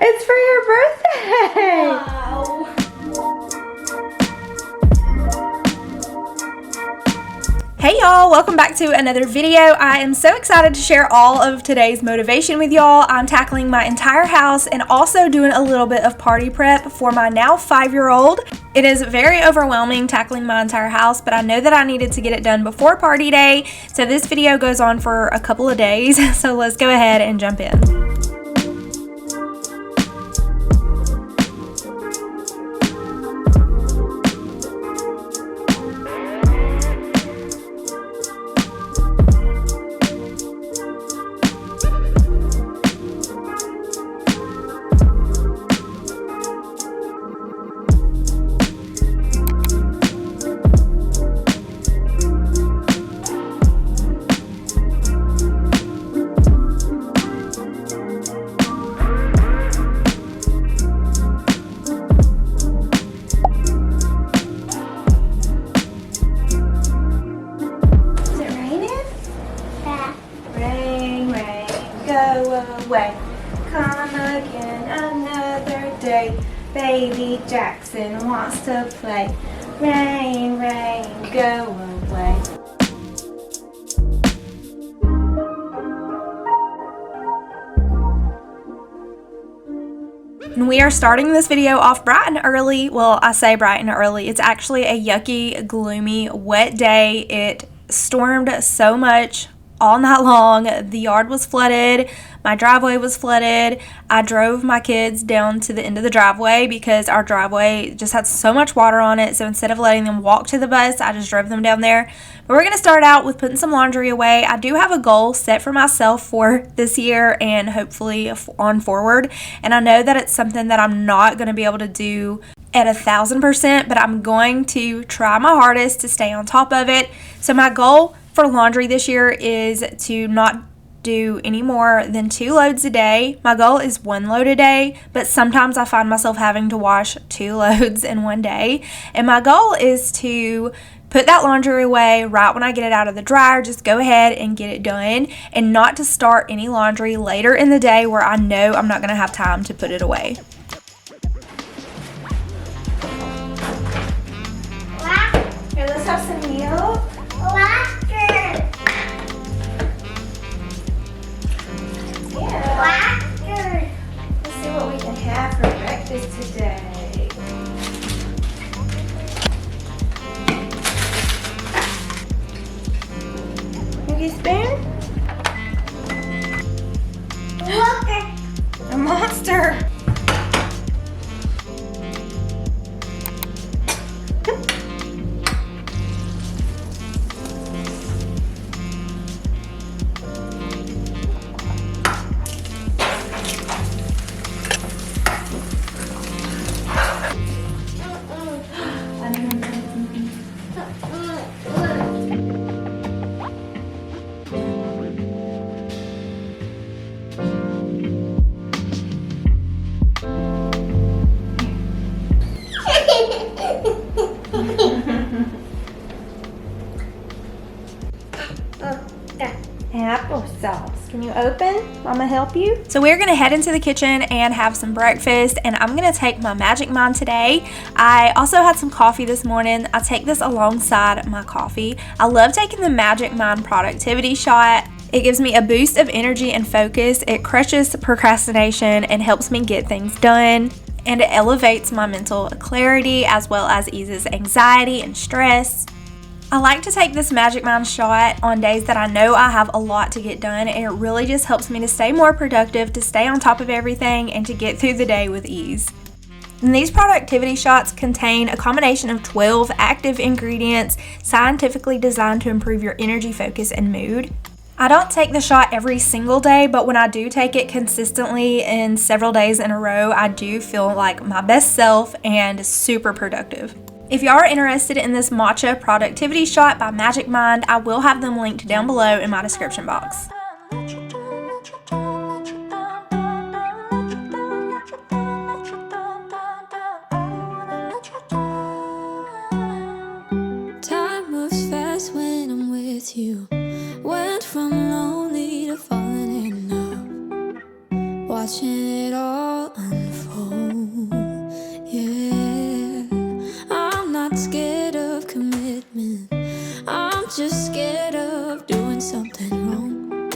It's for your birthday. Wow. Hey y'all, welcome back to another video. I am so excited to share all of today's motivation with y'all. I'm tackling my entire house and also doing a little bit of party prep for my now 5-year-old. It is very overwhelming tackling my entire house, but I know that I needed to get it done before party day. So this video goes on for a couple of days. So let's go ahead and jump in. Away. Come again another day. Baby Jackson wants to play. Rain, rain, go away. And we are starting this video off bright and early. Well, I say bright and early. It's actually a yucky, gloomy, wet day. It stormed so much all night long. The yard was flooded. My driveway was flooded. I drove my kids down to the end of the driveway because our driveway just had so much water on it. So instead of letting them walk to the bus, I just drove them down there. But we're going to start out with putting some laundry away. I do have a goal set for myself for this year and hopefully on forward. And I know that it's something that I'm not going to be able to do at 1,000%, but I'm going to try my hardest to stay on top of it. So my goal for laundry this year is to not do any more than 2 loads a day. My goal is 1 load a day, but sometimes I find myself having to wash 2 loads in one day. And my goal is to put that laundry away right when I get it out of the dryer. Just go ahead and get it done and not to start any laundry later in the day where I know I'm not going to have time to put it away. Here, let's have some milk. Let's see what we can have for breakfast today. You spoon? A monster. Applesauce. Can you open? Mama help you? So we're gonna head into the kitchen and have some breakfast, and I'm gonna take my Magic Mind today. I also had some coffee this morning. I take this alongside my coffee. I love taking the Magic Mind productivity shot. It gives me a boost of energy and focus. It crushes procrastination and helps me get things done. And it elevates my mental clarity as well as eases anxiety and stress. I like to take this Magic Mind shot on days that I know I have a lot to get done, and it really just helps me to stay more productive, to stay on top of everything, and to get through the day with ease. And these productivity shots contain a combination of 12 active ingredients scientifically designed to improve your energy, focus, and mood. I don't take the shot every single day, but when I do take it consistently in several days in a row, I do feel like my best self and super productive. If you are interested in this matcha productivity shot by Magic Mind, I will have them linked down below in my description box. Time moves fast when I'm with you. Went from lonely to falling in love. Watching it all unfold. Yeah, I'm not scared of commitment. I'm just scared of doing something wrong.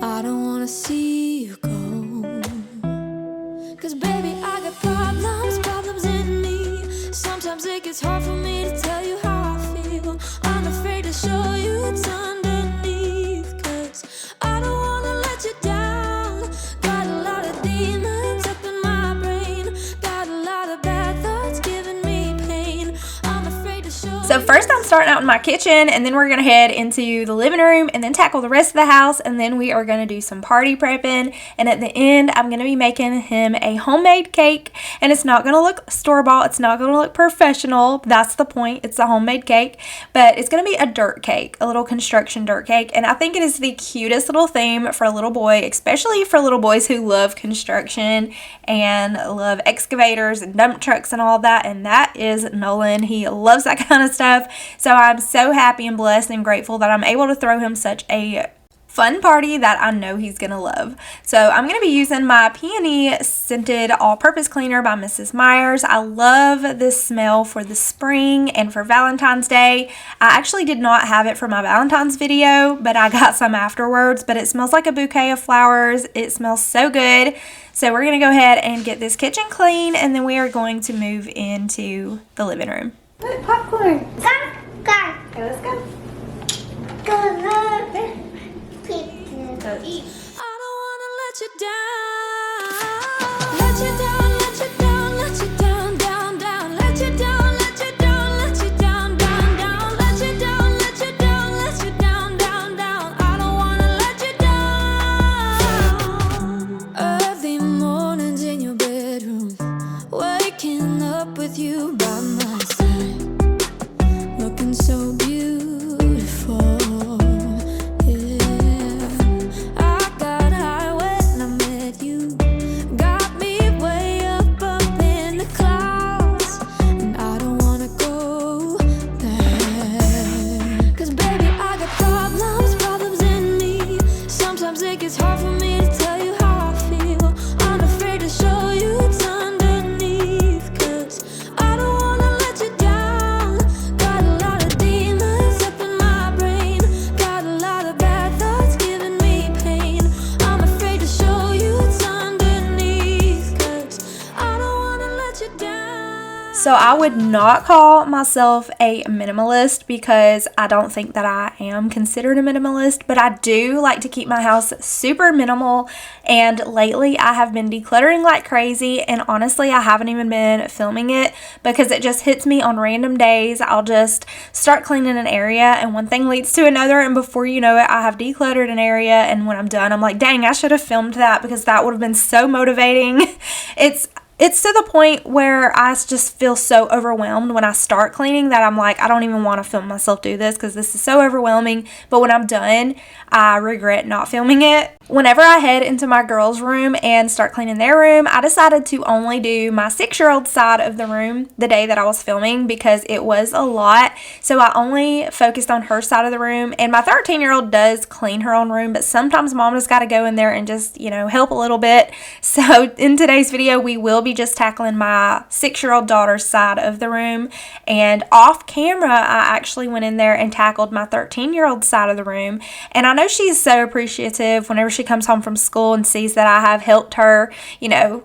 I don't wanna see you go. 'Cause baby, I got problems in me. Sometimes it gets hard for me to tell you how I feel. I'm afraid to show you what's underneath. 'Cause I don't wanna let you down. Got a lot of demons up in my brain. Got a lot of bad thoughts giving me pain. I'm afraid to show. So first I'm starting out in my kitchen, and then we're going to head into the living room and then tackle the rest of the house, and then we are going to do some party prepping, and at the end I'm going to be making him a homemade cake, and it's not going to look store-bought, it's not going to look professional, that's the point, it's a homemade cake, but it's going to be a dirt cake, a little construction dirt cake, and I think it is the cutest little theme for a little boy, especially for little boys who love construction and love excavators and dump trucks and all that, and that is Nolan. He loves that kind of stuff. So I'm so happy and blessed and grateful that I'm able to throw him such a fun party that I know he's gonna love. So I'm gonna be using my Peony Scented All-Purpose Cleaner by Mrs. Meyer's. I love this smell for the spring and for Valentine's Day. I actually did not have it for my Valentine's video, but I got some afterwards, but it smells like a bouquet of flowers. It smells so good. So we're gonna go ahead and get this kitchen clean, and then we are going to move into the living room. Look, popcorn. Go. Okay, let's go. Go look. Pizza. Eat. I don't wanna let you down. Let you down, let you down, let you down, down, down. Let you down, let you down, let you down, down, down. Let you down, let you down, let you down, down, down. I don't wanna let you down. Early mornings in your bedroom, waking up with you by my side, looking so beautiful. Yeah, I got high when I met you, got me way up in the clouds, and I don't wanna go back. 'Cause baby, I got problems in me. Sometimes it gets hard for me to tell you how I feel. I'm afraid to show you what's underneath. 'Cause I don't wanna let you down. Got a lot of demons up in my brain. Got a lot of bad thoughts giving me pain. I'm afraid to show you what's underneath. 'Cause I don't wanna let you down. So I would not call myself a minimalist because I don't think that I am considered a minimalist, but I do like to keep my house super minimal, and lately I have been decluttering like crazy, and honestly I haven't even been filming it because it just hits me on random days. I'll just start cleaning an area and one thing leads to another, and before you know it I have decluttered an area, and when I'm done I'm like, dang, I should have filmed that because that would have been so motivating. It's to the point where I just feel so overwhelmed when I start cleaning that I'm like, I don't even want to film myself do this because this is so overwhelming. But when I'm done, I regret not filming it. Whenever I head into my girls' room and start cleaning their room, I decided to only do my 6-year-old side of the room the day that I was filming because it was a lot. So I only focused on her side of the room, and my 13-year-old does clean her own room, but sometimes mom just got to go in there and just, help a little bit. So in today's video, we will be just tackling my 6-year-old daughter's side of the room, and off camera I actually went in there and tackled my 13-year-old side of the room, and I know she's so appreciative whenever she comes home from school and sees that I have helped her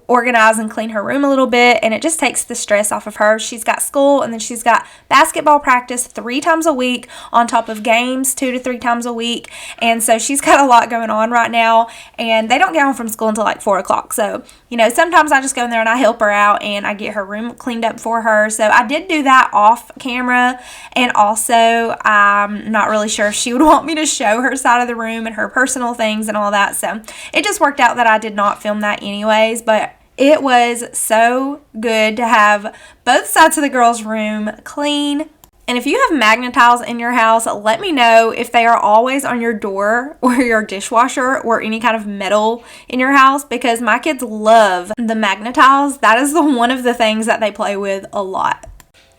organize and clean her room a little bit, and it just takes the stress off of her. She's got school, and then she's got basketball practice 3 times a week on top of games 2 to 3 times a week, and so she's got a lot going on right now, and they don't get home from school until like 4 o'clock. So sometimes I just go in there and I help her out and I get her room cleaned up for her. So I did do that off camera, and also I'm not really sure if she would want me to show her side of the room and her personal things and all that. So it just worked out that I did not film that anyways, but it was so good to have both sides of the girls' room clean. And if you have magnet tiles in your house, let me know if they are always on your door or your dishwasher or any kind of metal in your house, because my kids love the magnet tiles. That is one of the things that they play with a lot.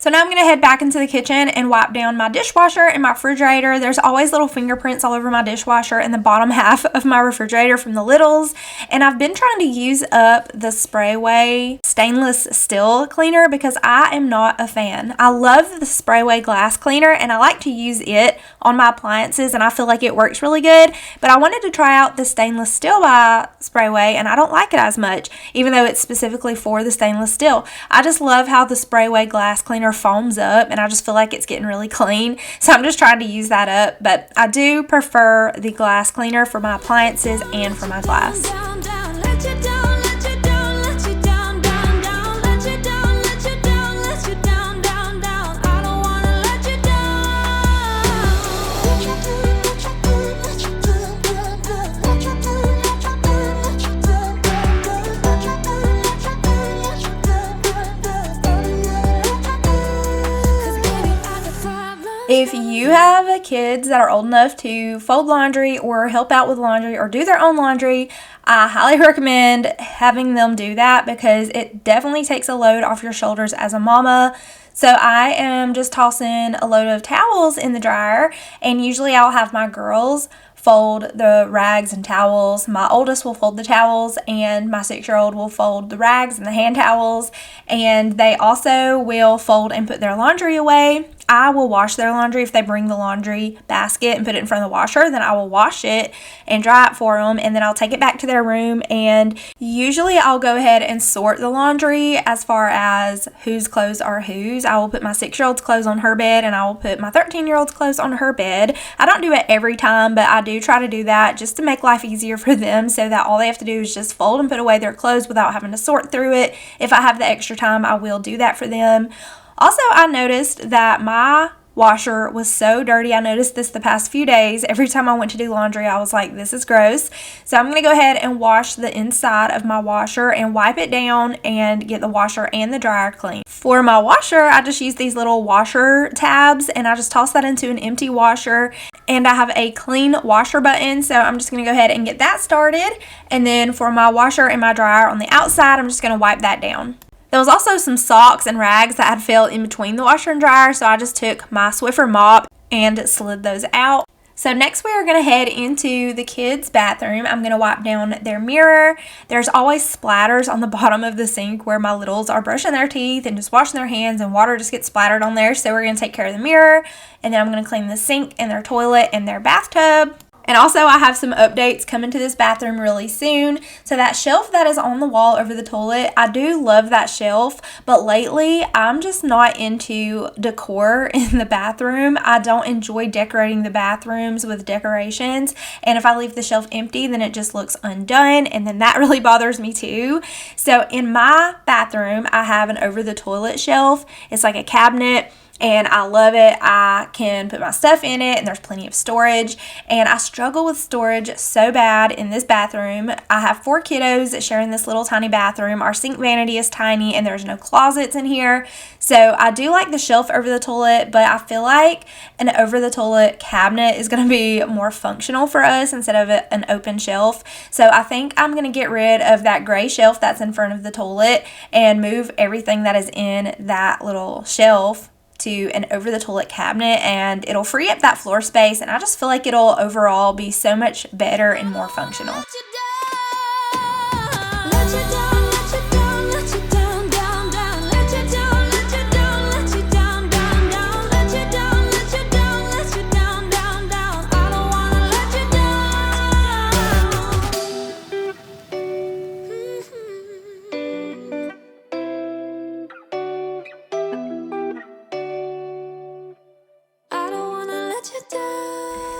So now I'm going to head back into the kitchen and wipe down my dishwasher and my refrigerator. There's always little fingerprints all over my dishwasher and the bottom half of my refrigerator from the littles. And I've been trying to use up the Sprayway stainless steel cleaner because I am not a fan. I love the Sprayway glass cleaner and I like to use it on my appliances and I feel like it works really good. But I wanted to try out the stainless steel by Sprayway and I don't like it as much, even though it's specifically for the stainless steel. I just love how the Sprayway glass cleaner foams up and I just feel like it's getting really clean, so I'm just trying to use that up. But I do prefer the glass cleaner for my appliances and for my glass. If you have kids that are old enough to fold laundry or help out with laundry or do their own laundry, I highly recommend having them do that because it definitely takes a load off your shoulders as a mama. So I am just tossing a load of towels in the dryer, and usually I'll have my girls fold the rags and towels. My oldest will fold the towels and my 6-year-old will fold the rags and the hand towels, and they also will fold and put their laundry away. I will wash their laundry. If they bring the laundry basket and put it in front of the washer, then I will wash it and dry it for them, and then I'll take it back to their room, and usually I'll go ahead and sort the laundry as far as whose clothes are whose. I will put my 6-year-old's clothes on her bed and I will put my 13-year-old's clothes on her bed. I don't do it every time, but I do try to do that just to make life easier for them so that all they have to do is just fold and put away their clothes without having to sort through it. If I have the extra time, I will do that for them. Also, I noticed that my washer was so dirty. I noticed this the past few days. Every time I went to do laundry, I was like, this is gross. So I'm going to go ahead and wash the inside of my washer and wipe it down and get the washer and the dryer clean. For my washer, I just use these little washer tabs and I just toss that into an empty washer, and I have a clean washer button. So I'm just going to go ahead and get that started. And then for my washer and my dryer on the outside, I'm just going to wipe that down. There was also some socks and rags that had fell in between the washer and dryer, so I just took my Swiffer mop and slid those out. So next we are going to head into the kids' bathroom. I'm going to wipe down their mirror. There's always splatters on the bottom of the sink where my littles are brushing their teeth and just washing their hands, and water just gets splattered on there. So we're going to take care of the mirror, and then I'm going to clean the sink and their toilet and their bathtub. And also I have some updates coming to this bathroom really soon. So that shelf that is on the wall over the toilet, I do love that shelf, but lately I'm just not into decor in the bathroom. I don't enjoy decorating the bathrooms with decorations, and if I leave the shelf empty, then it just looks undone, and then that really bothers me too. So in my bathroom, I have an over the toilet shelf. It's like a cabinet, and I love it. I can put my stuff in it and there's plenty of storage, and I struggle with storage so bad in this bathroom. I have 4 kiddos sharing this little tiny bathroom. Our sink vanity is tiny and there's no closets in here. So I do like the shelf over the toilet, but I feel like an over the toilet cabinet is going to be more functional for us instead of an open shelf. So I think I'm going to get rid of that gray shelf that's in front of the toilet and move everything that is in that little shelf to an over the toilet cabinet, and it'll free up that floor space, and I just feel like it'll overall be so much better and more functional.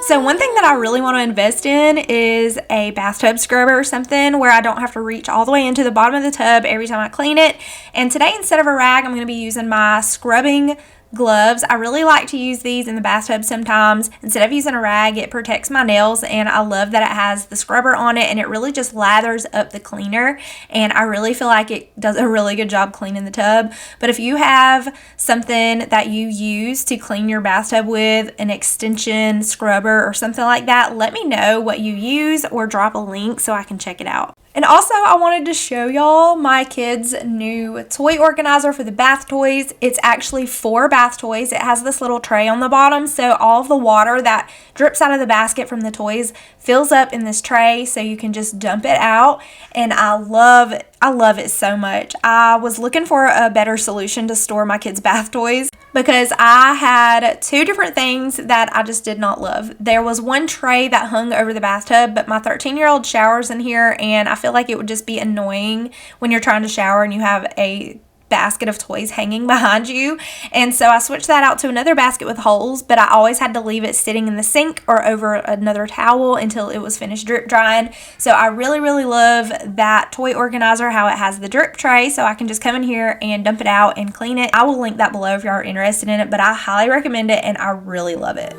So one thing that I really want to invest in is a bathtub scrubber or something where I don't have to reach all the way into the bottom of the tub every time I clean it. And today, instead of a rag, I'm going to be using my scrubbing gloves. I really like to use these in the bathtub sometimes. Instead of using a rag, it protects my nails, and I love that it has the scrubber on it, and it really just lathers up the cleaner, and I really feel like it does a really good job cleaning the tub. But if you have something that you use to clean your bathtub with, an extension scrubber or something like that, let me know what you use or drop a link so I can check it out. And also, I wanted to show y'all my kids' new toy organizer for the bath toys. It's actually 4 bath toys. It has this little tray on the bottom, so all of the water that drips out of the basket from the toys fills up in this tray, so you can just dump it out. And I love it so much. I was looking for a better solution to store my kids' bath toys because I had 2 different things that I just did not love. There was one tray that hung over the bathtub, but my 13-year-old showers in here, and I feel like it would just be annoying when you're trying to shower and you have a basket of toys hanging behind you. And so I switched that out to another basket with holes, but I always had to leave it sitting in the sink or over another towel until it was finished drip drying. So I really love that toy organizer, how it has the drip tray, so I can just come in here and dump it out and clean it. I will link that below if y'all are interested in it, but I highly recommend it and I really love it.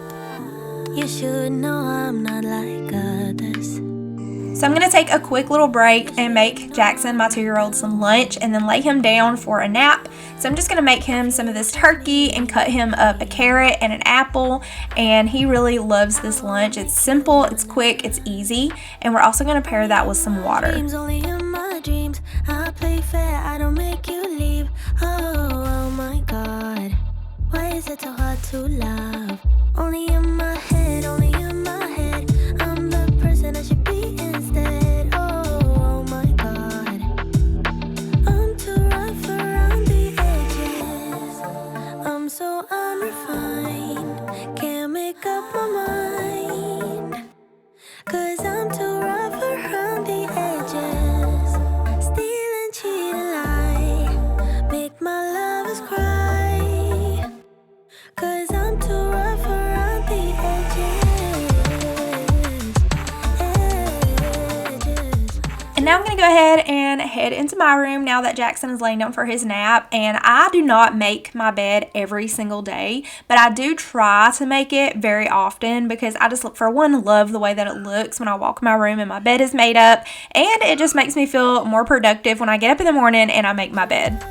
You should know I'm not like others. So I'm going to take a quick little break and make Jackson, my 2-year-old, some lunch and then lay him down for a nap. So I'm just going to make him some of this turkey and cut him up a carrot and an apple, and he really loves this lunch. It's simple, it's quick, it's easy, and we're also going to pair that with some water. Only in my dreams, I play fair, I don't make you leave. Oh my God, why is it so hard to love? Only in my head, only in my head. I'm the person I should be instead. Oh my God, I'm too rough around the edges. I'm so unrefined, can't make up my mind. 'Cause I'm too rough around the edges. Steal and cheat and lie, make my lovers cry. 'Cause I'm too rough around the edges. And now I'm going to go ahead and head into my room now that Jackson is laying down for his nap. And I do not make my bed every single day, but I do try to make it very often because I just, for one, love the way that it looks when I walk in my room and my bed is made up. And it just makes me feel more productive when I get up in the morning and I make my bed.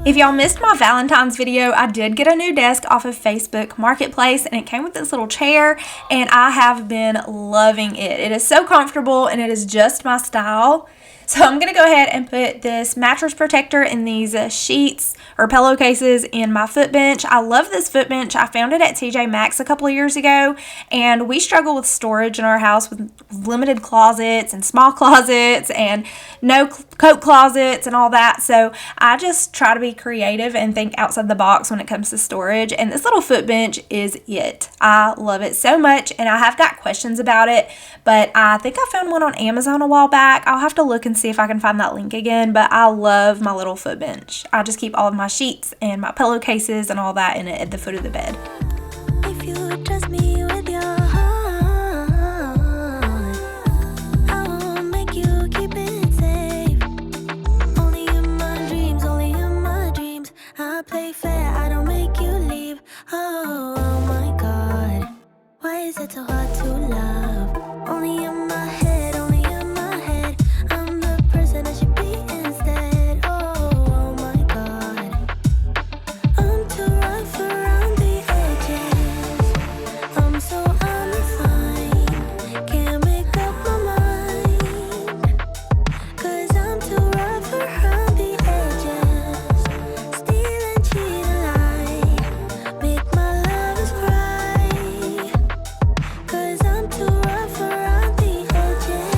If y'all missed my Valentine's video, I did get a new desk off of Facebook Marketplace, and it came with this little chair, and I have been loving it. It is so comfortable, and it is just my style. So I'm going to go ahead and put this mattress protector in these sheets or pillowcases in my foot bench. I love this foot bench. I found it at TJ Maxx a couple of years ago, and we struggle with storage in our house with limited closets and small closets and no coat closets and all that. So I just try to be creative and think outside the box when it comes to storage, and this little foot bench is it. I love it so much, and I have got questions about it, but I think I found one on Amazon a while back. I'll have to look and see if I can find that link again, but I love my little foot bench. I just keep all of my sheets and my pillowcases and all that in it at the foot of the bed. If you trust me with your heart, I won't make you keep it safe. Only in my dreams, I play fair, I don't make you leave. Oh my God, why is it so hard to love? Only in my head, only in my head. I'm the person I should be instead. Oh my God, I'm too rough around the edges. I'm so unrefined, can't make up my mind. 'Cause I'm too rough around the edges. Steal and cheat and lie, make my lovers cry. 'Cause I'm too rough around the edges.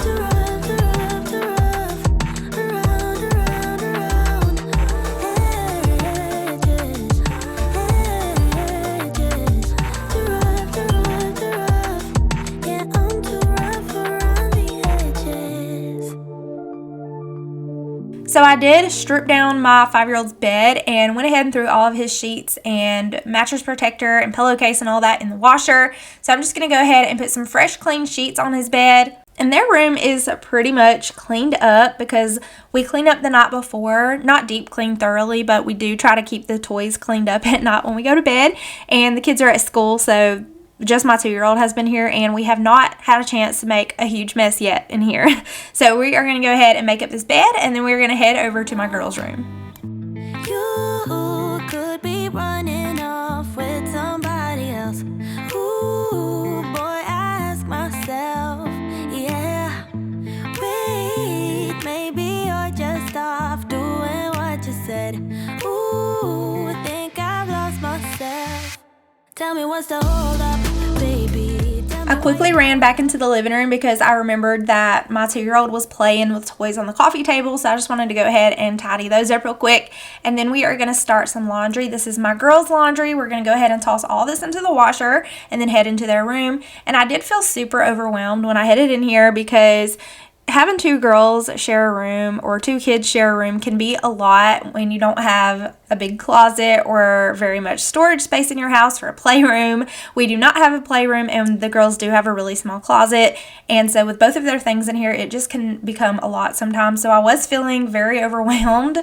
Too rough, around, edges. Too rough, yeah, I'm too rough around the edges. So I did strip down my 5-year-old's bed and went ahead and threw all of his sheets and mattress protector and pillowcase and all that in the washer. So I'm just going to go ahead and put some fresh clean sheets on his bed. And their room is pretty much cleaned up because we clean up the night before. Not deep clean thoroughly, but we do try to keep the toys cleaned up at night when we go to bed. And the kids are at school, so just my 2-year-old has been here, and we have not had a chance to make a huge mess yet in here. So we are going to go ahead and make up this bed, and then we're going to head over to my girls' room. You could be running off with somebody else. Ooh, boy, I ask myself, yeah. Wait, maybe you're just off doing what you said. Ooh, think I've lost myself. Tell me what's the hold up, baby. I quickly ran back into the living room because I remembered that my 2-year-old was playing with toys on the coffee table, so I just wanted to go ahead and tidy those up real quick. And then we are going to start some laundry. This is my girls' laundry. We're going to go ahead and toss all this into the washer and then head into their room. And I did feel super overwhelmed when I headed in here because having 2 girls share a room or 2 kids share a room can be a lot when you don't have a big closet or very much storage space in your house for a playroom. We do not have a playroom, and the girls do have a really small closet, and so with both of their things in here, it just can become a lot sometimes. So I was feeling very overwhelmed,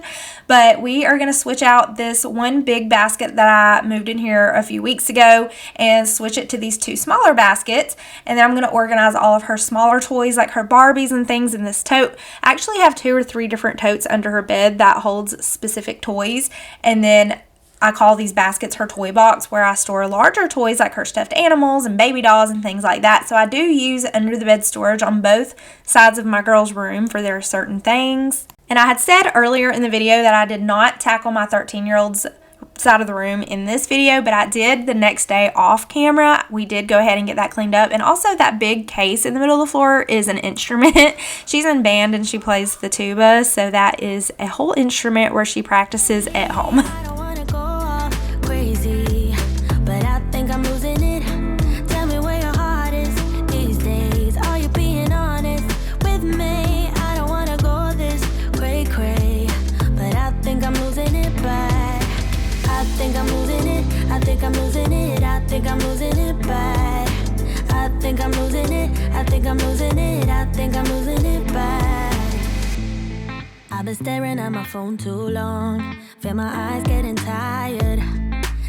but we are going to switch out this one big basket that I moved in here a few weeks ago and switch it to these 2 smaller baskets, and then I'm going to organize all of her smaller toys like her Barbies and things in this tote. I actually have 2 or 3 different totes under her bed that holds specific toys, and then I call these baskets her toy box, where I store larger toys like her stuffed animals and baby dolls and things like that. So I do use under the bed storage on both sides of my girls' room for their certain things. And I had said earlier in the video that I did not tackle my 13-year-old's side of the room in this video, but I did the next day off camera. We did go ahead and get that cleaned up. And also that big case in the middle of the floor is an instrument. She's in band and she plays the tuba, so that is a whole instrument where she practices at home. I don't wanna go all crazy, but I think I'm losing it. Tell me where your heart is these days. Are you being honest with me? I don't wanna go this cray-cray, but I think I'm losing it bad. I think I'm losing it. I think I'm losing it. I think I'm losing it bad. I think I'm losing it. I think I'm losing it. I think I'm losing it bad. I've been staring at my phone too long. Feel my eyes getting tired,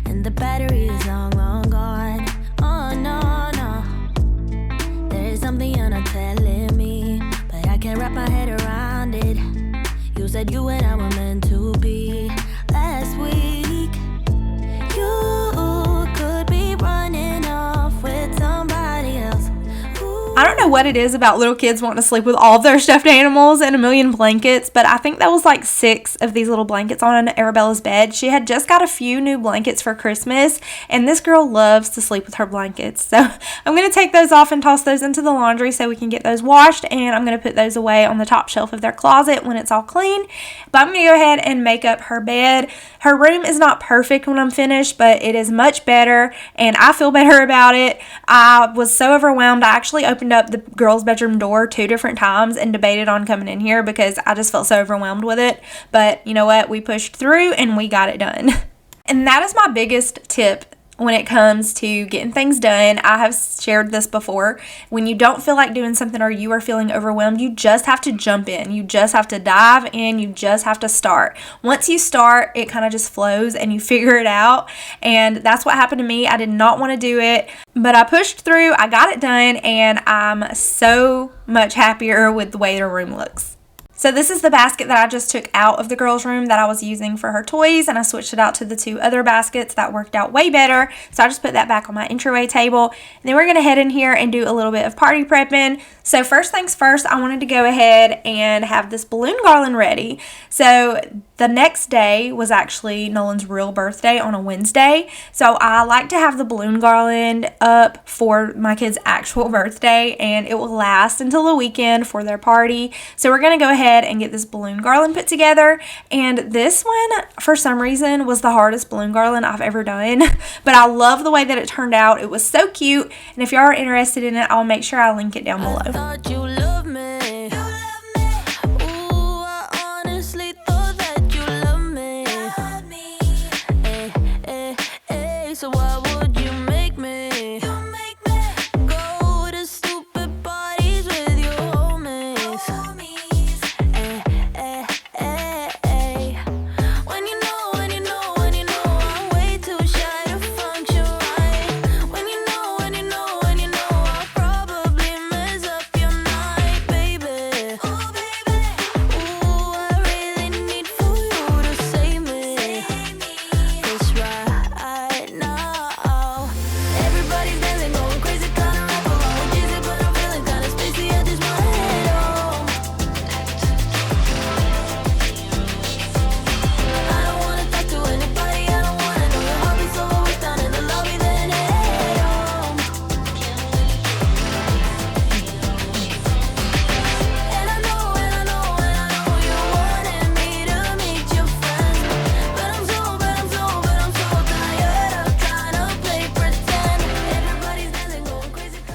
and the battery is long, long gone. Oh no, no. There is something you're not telling me, but I can't wrap my head around it. You said you and I were meant to be last week. You could be running off with somebody else. I don't know what it is about little kids wanting to sleep with all of their stuffed animals and a million blankets, but I think that was like 6 of these little blankets on Arabella's bed. She had just got a few new blankets for Christmas, and this girl loves to sleep with her blankets. So I'm going to take those off and toss those into the laundry so we can get those washed, and I'm going to put those away on the top shelf of their closet when it's all clean. But I'm going to go ahead and make up her bed. Her room is not perfect when I'm finished, but it is much better, and I feel better about it. I was so overwhelmed. I actually opened up the girls' bedroom door 2 different times and debated on coming in here because I just felt so overwhelmed with it. But you know what? We pushed through and we got it done. And that is my biggest tip when it comes to getting things done. I have shared this before. When you don't feel like doing something or you are feeling overwhelmed, you just have to jump in. You just have to dive in. You just have to start. Once you start, it kind of just flows and you figure it out. And that's what happened to me. I did not want to do it, but I pushed through. I got it done, and I'm so much happier with the way their room looks. So this is the basket that I just took out of the girls' room that I was using for her toys, and I switched it out to the 2 other baskets that worked out way better. So I just put that back on my entryway table. And then we're going to head in here and do a little bit of party prepping. So first things first, I wanted to go ahead and have this balloon garland ready. So the next day was actually Nolan's real birthday on a Wednesday. So I like to have the balloon garland up for my kid's actual birthday, and it will last until the weekend for their party. So we're going to go ahead and get this balloon garland put together. And this one, for some reason, was the hardest balloon garland I've ever done. But I love the way that it turned out. It was so cute. And if y'all are interested in it, I'll make sure I link it down below. Thought you loved me. Ooh, I honestly thought that you loved me. So why would you make me go to stupid parties with your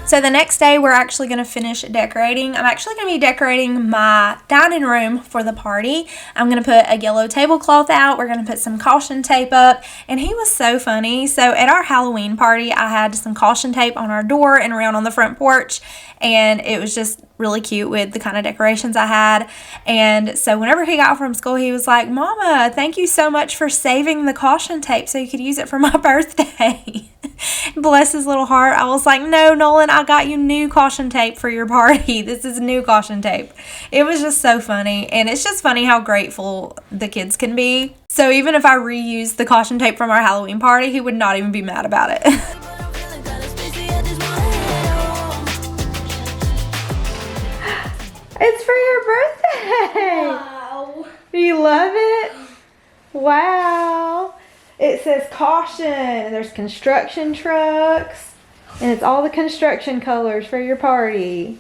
So the next day we're actually going to finish decorating. I'm actually going to be decorating my dining room for the party. I'm going to put a yellow tablecloth out. We're going to put some caution tape up. And he was so funny. So at our Halloween party, I had some caution tape on our door and around on the front porch. And it was just really cute with the kind of decorations I had. And so whenever he got from school, he was like, "Mama, thank you so much for saving the caution tape so you could use it for my birthday." Bless his little heart. I was like, "No, Nolan, I got you new caution tape for your party. This is new caution tape." It was just so funny. And it's just funny how grateful the kids can be. So even if I reused the caution tape from our Halloween party, he would not even be mad about it. It's for your birthday. Wow. Do you love it? Wow. It says caution, and there's construction trucks, and it's all the construction colors for your party.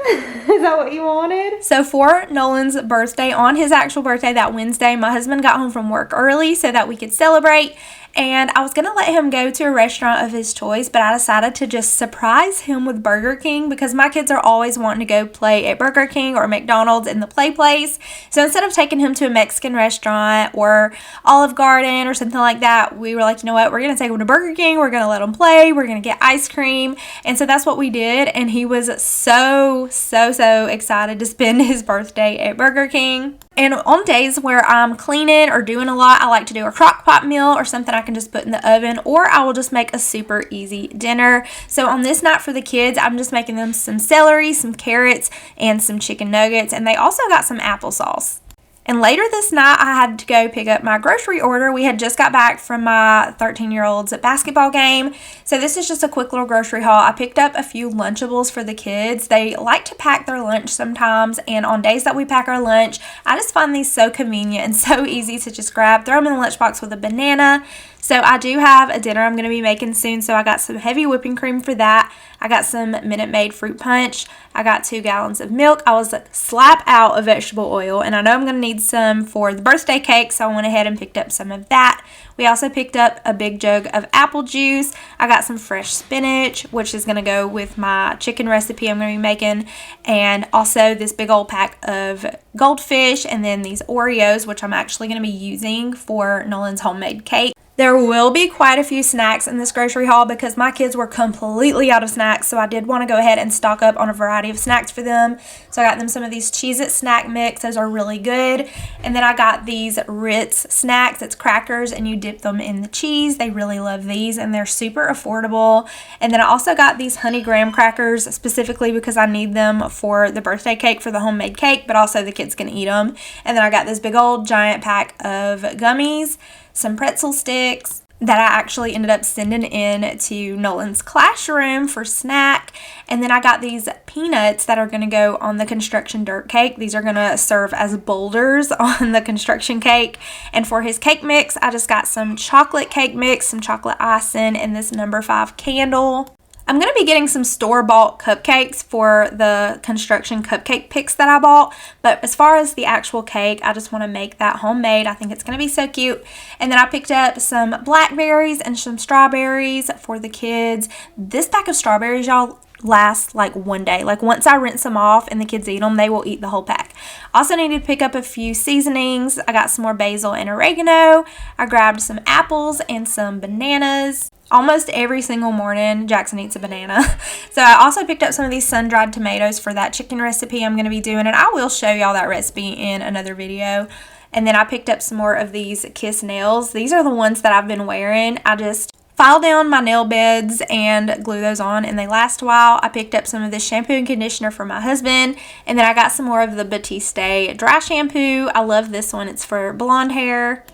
Is that what you wanted? So for Nolan's birthday, on his actual birthday that Wednesday, my husband got home from work early so that we could celebrate. And I was going to let him go to a restaurant of his choice, but I decided to just surprise him with Burger King because my kids are always wanting to go play at Burger King or McDonald's in the play place. So instead of taking him to a Mexican restaurant or Olive Garden or something like that, we were like, you know what, we're going to take him to Burger King. We're going to let him play. We're going to get ice cream. And so that's what we did. And he was so excited to spend his birthday at Burger King. And on days where I'm cleaning or doing a lot, I like to do a crock pot meal or something I can just put in the oven, or I will just make a super easy dinner. So on this night for the kids, I'm just making them some celery, some carrots, and some chicken nuggets. And they also got some applesauce. And later this night, I had to go pick up my grocery order. We had just got back from my 13-year-old's basketball game. So this is just a quick little grocery haul. I picked up a few Lunchables for the kids. They like to pack their lunch sometimes. And on days that we pack our lunch, I just find these so convenient and so easy to just grab, throw them in the lunchbox with a banana. So I do have a dinner I'm going to be making soon. So I got some heavy whipping cream for that. I got some Minute Maid fruit punch. I got 2 gallons of milk. I was slap out of vegetable oil, and I know I'm going to need some for the birthday cake, so I went ahead and picked up some of that. We also picked up a big jug of apple juice. I got some fresh spinach, which is going to go with my chicken recipe I'm going to be making, and also this big old pack of goldfish, and then these Oreos, which I'm actually going to be using for Nolan's homemade cake. There will be quite a few snacks in this grocery haul because my kids were completely out of snacks, so I did want to go ahead and stock up on a variety of snacks for them. So I got them some of these Cheez-It snack mix. Those are really good. And then I got these Ritz snacks. It's crackers, and you dip them in the cheese. They really love these, and they're super affordable. And then I also got these honey graham crackers specifically because I need them for the birthday cake, for the homemade cake, but also the kids can eat them. And then I got this big old giant pack of gummies, some pretzel sticks that I actually ended up sending in to Nolan's classroom for snack. And then I got these peanuts that are going to go on the construction dirt cake. These are going to serve as boulders on the construction cake. And for his cake mix, I just got some chocolate cake mix, some chocolate icing, and this number 5 candle. I'm going to be getting some store-bought cupcakes for the construction cupcake picks that I bought. But as far as the actual cake, I just want to make that homemade. I think it's going to be so cute. And then I picked up some blackberries and some strawberries for the kids. This pack of strawberries, y'all, last like one day. Like once I rinse them off and the kids eat them, they will eat the whole pack. Also needed to pick up a few seasonings. I got some more basil and oregano. I grabbed some apples and some bananas. Almost every single morning, Jackson eats a banana. So I also picked up some of these sun-dried tomatoes for that chicken recipe I'm going to be doing. And I will show y'all that recipe in another video. And then I picked up some more of these Kiss nails. These are the ones that I've been wearing. I just file down my nail beds and glue those on, and they last a while. I picked up some of this shampoo and conditioner for my husband. And then I got some more of the Batiste dry shampoo. I love this one. It's for blonde hair.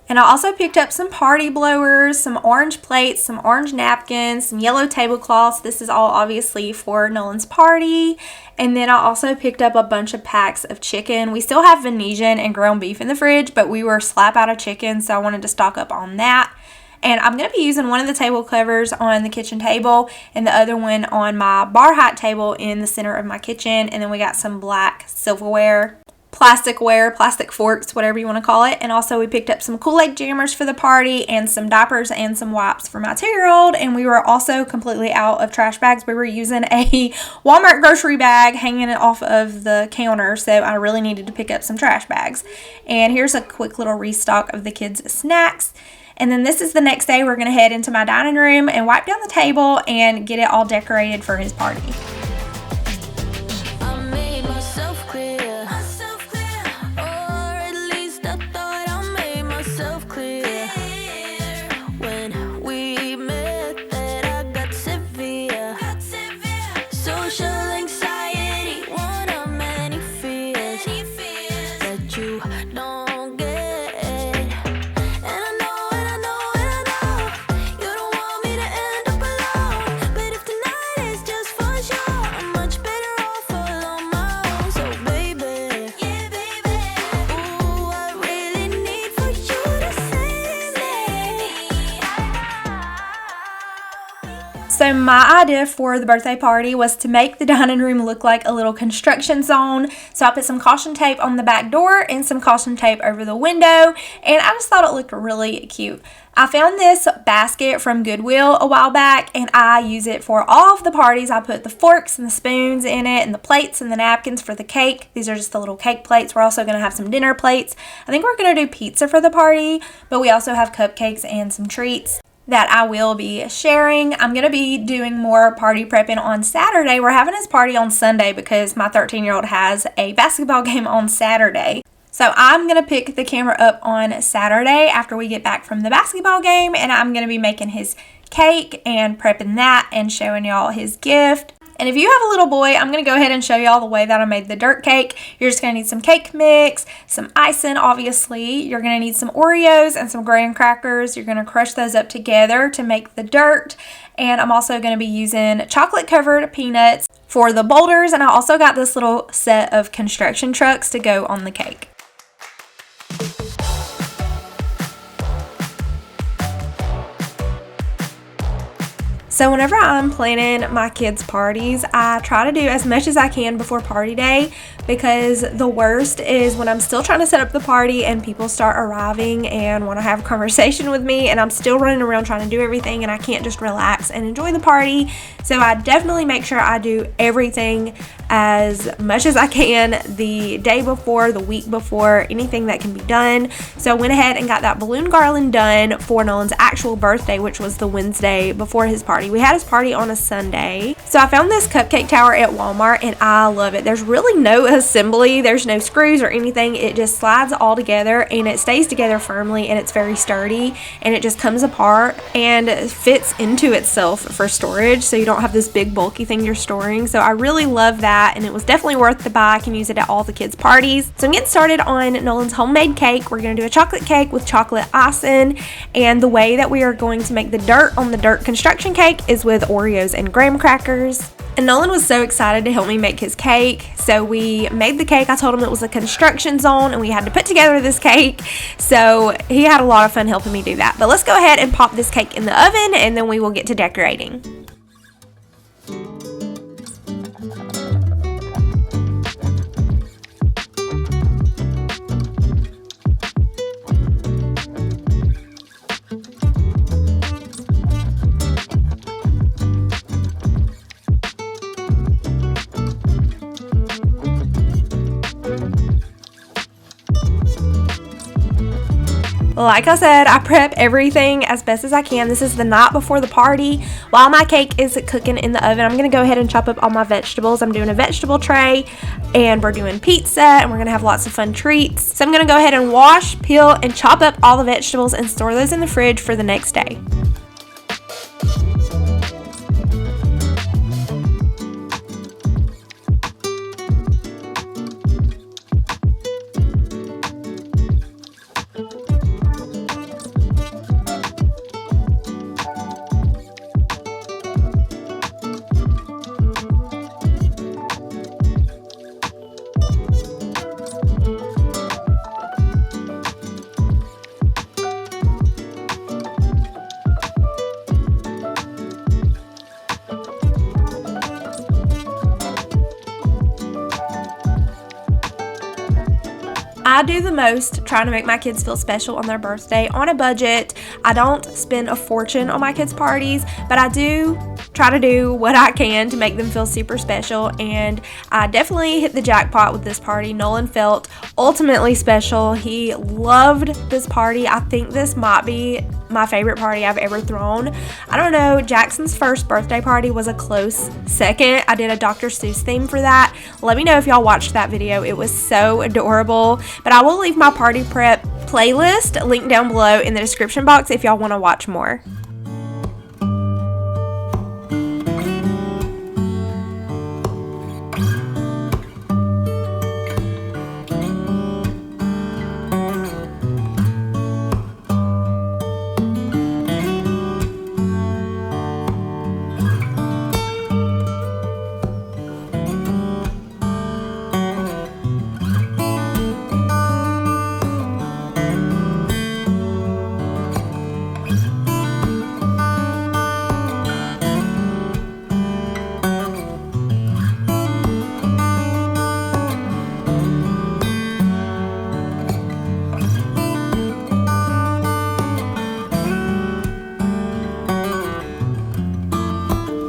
And I also picked up some party blowers, some orange plates, some orange napkins, some yellow tablecloths. This is all obviously for Nolan's party. And then I also picked up a bunch of packs of chicken. We still have Venetian and ground beef in the fridge, but we were slap out of chicken, so I wanted to stock up on that. And I'm going to be using one of the table covers on the kitchen table and the other one on my bar height table in the center of my kitchen. And then we got some black silverware. plasticware, plastic forks, whatever you want to call it. And also we picked up some Kool-Aid jammers for the party and some diapers and some wipes for my 2-year-old. And we were also completely out of trash bags. We were using a Walmart grocery bag hanging off of the counter, so I really needed to pick up some trash bags. And here's a quick little restock of the kids' snacks. And then this is the next day. We're going to head into my dining room and wipe down the table and get it all decorated for his party. So my idea for the birthday party was to make the dining room look like a little construction zone. So I put some caution tape on the back door and some caution tape over the window, and I just thought it looked really cute. I found this basket from Goodwill a while back, and I use it for all of the parties. I put the forks and the spoons in it and the plates and the napkins for the cake. These are just the little cake plates. We're also going to have some dinner plates. I think we're going to do pizza for the party, but we also have cupcakes and some treats that I will be sharing. I'm going to be doing more party prepping on Saturday. We're having his party on Sunday because my 13-year-old has a basketball game on Saturday. So I'm going to pick the camera up on Saturday after we get back from the basketball game, and I'm going to be making his cake and prepping that and showing y'all his gift. And if you have a little boy, I'm going to go ahead and show y'all the way that I made the dirt cake. You're just going to need some cake mix, some icing, obviously. You're going to need some Oreos and some graham crackers. You're going to crush those up together to make the dirt. And I'm also going to be using chocolate-covered peanuts for the boulders. And I also got this little set of construction trucks to go on the cake. So whenever I'm planning my kids' parties, I try to do as much as I can before party day, because the worst is when I'm still trying to set up the party and people start arriving and want to have a conversation with me, and I'm still running around trying to do everything and I can't just relax and enjoy the party. So I definitely make sure I do everything as much as I can the day before, the week before, anything that can be done. So I went ahead and got that balloon garland done for Nolan's actual birthday, which was the Wednesday before his party. We had his party on a Sunday. So I found this cupcake tower at Walmart and I love it. There's really no assembly. There's no screws or anything. It just slides all together and it stays together firmly, and it's very sturdy, and it just comes apart and fits into itself for storage, so you don't have this big bulky thing you're storing. So I really love that, and it was definitely worth the buy. I can use it at all the kids' parties. So I'm getting started on Nolan's homemade cake. We're going to do a chocolate cake with chocolate icing, and the way that we are going to make the dirt on the dirt construction cake is with Oreos and graham crackers. And Nolan was so excited to help me make his cake. So we made the cake. I told him it was a construction zone and we had to put together this cake. So he had a lot of fun helping me do that. But let's go ahead and pop this cake in the oven, and then we will get to decorating. Like I said, I prep everything as best as I can. This is the night before the party. While my cake is cooking in the oven, I'm going to go ahead and chop up all my vegetables. I'm doing a vegetable tray, and we're doing pizza, and we're going to have lots of fun treats. So I'm going to go ahead and wash, peel, and chop up all the vegetables and store those in the fridge for the next day. I do the most trying to make my kids feel special on their birthday on a budget. I don't spend a fortune on my kids' parties, but I do try to do what I can to make them feel super special, and I definitely hit the jackpot with this party. Nolan felt ultimately special. He loved this party. I think this might be my favorite party I've ever thrown. I don't know, Jackson's first birthday party was a close second. I did a Dr. Seuss theme for that. Let me know if y'all watched that video. It was so adorable. But I will leave my party prep playlist linked down below in the description box if y'all want to watch more.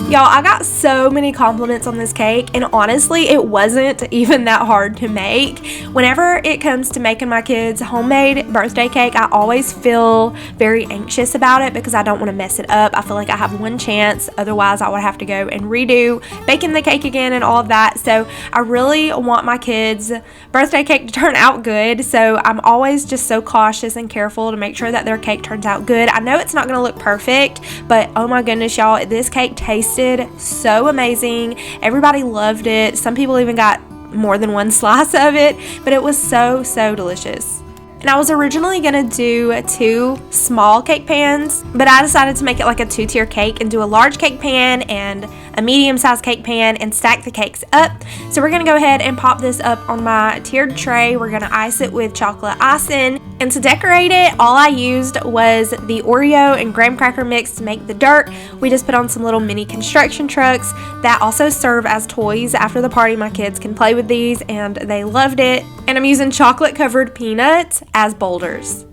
Y'all, I got so many compliments on this cake, and honestly, it wasn't even that hard to make. Whenever it comes to making my kids' homemade birthday cake, I always feel very anxious about it because I don't want to mess it up. I feel like I have one chance, otherwise I would have to go and redo baking the cake again and all of that. So I really want my kids' birthday cake to turn out good, so I'm always just so cautious and careful to make sure that their cake turns out good. I know it's not going to look perfect, but oh my goodness, y'all, this cake tasted so amazing. Everybody loved it. Some people even got more than one slice of it, but it was so delicious. And I was originally going to do 2 small cake pans, but I decided to make it like a 2-tier cake and do a large cake pan and a medium-sized cake pan and stack the cakes up. So we're going to go ahead and pop this up on my tiered tray. We're going to ice it with chocolate icing. And to decorate it, all I used was the Oreo and graham cracker mix to make the dirt. We just put on some little mini construction trucks that also serve as toys. After the party, my kids can play with these, and they loved it. And I'm using chocolate-covered peanuts as boulders.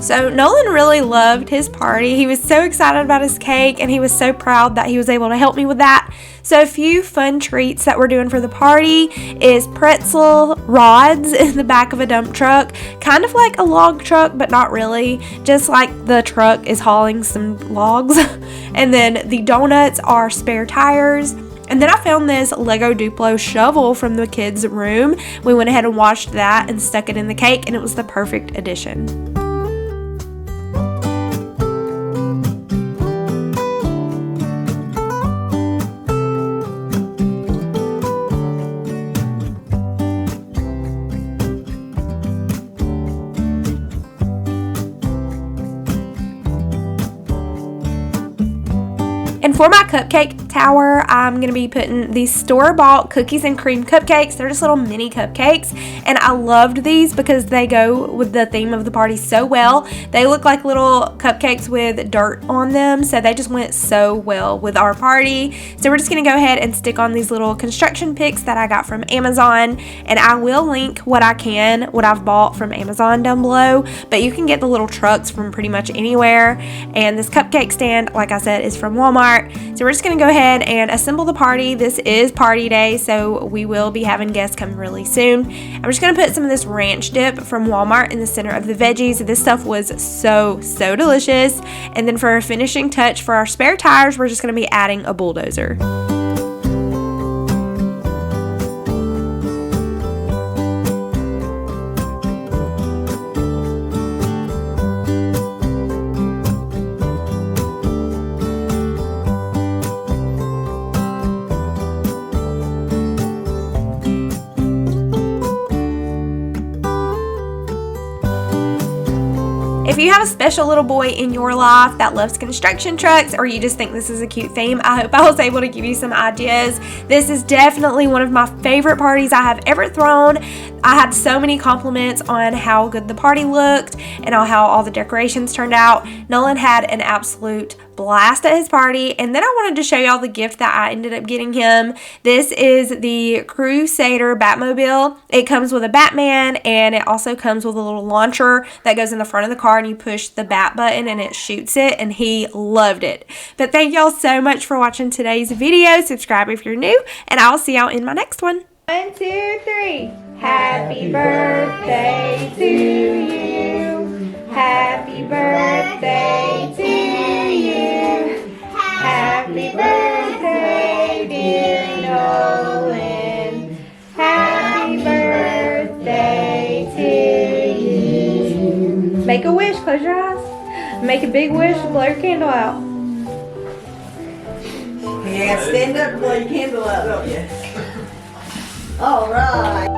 So Nolan really loved his party. He was so excited about his cake, and he was so proud that he was able to help me with that. So a few fun treats that we're doing for the party is pretzel rods in the back of a dump truck, kind of like a log truck, but not really, just like the truck is hauling some logs. And then the donuts are spare tires. And then I found this Lego Duplo shovel from the kids' room. We went ahead and washed that and stuck it in the cake, and it was the perfect addition. And for my cupcake tower, I'm going to be putting these store-bought cookies and cream cupcakes. They're just little mini cupcakes, and I loved these because they go with the theme of the party so well. They look like little cupcakes with dirt on them, so they just went so well with our party. So we're just going to go ahead and stick on these little construction picks that I got from Amazon, and I will link what I've bought from Amazon down below, but you can get the little trucks from pretty much anywhere. And this cupcake stand, like I said, is from Walmart. So we're just going to go ahead ahead and assemble the party. This is party day, so we will be having guests come really soon. I'm just going to put some of this ranch dip from Walmart in the center of the veggies. This stuff was so delicious. And then for a finishing touch for our spare tires, we're just going to be adding a bulldozer. If you have a special little boy in your life that loves construction trucks, or you just think this is a cute theme, I hope I was able to give you some ideas. This is definitely one of my favorite parties I have ever thrown. I had so many compliments on how good the party looked and how all the decorations turned out. Nolan had an absolute blast at his party, and then I wanted to show y'all the gift that I ended up getting him. This is the Crusader Batmobile. It comes with a Batman, and it also comes with a little launcher that goes in the front of the car, and you push the bat button and it shoots it, and he loved it. But thank y'all so much for watching today's video. Subscribe if you're new, and I'll see y'all in my next one. 1, 2, 3. Happy birthday to you. Happy birthday to you. Happy birthday, dear Nolan. Happy birthday to you. Make a wish, close your eyes. Make a big wish, blow your candle out. Yeah, stand up and blow your candle out, don't you? All right.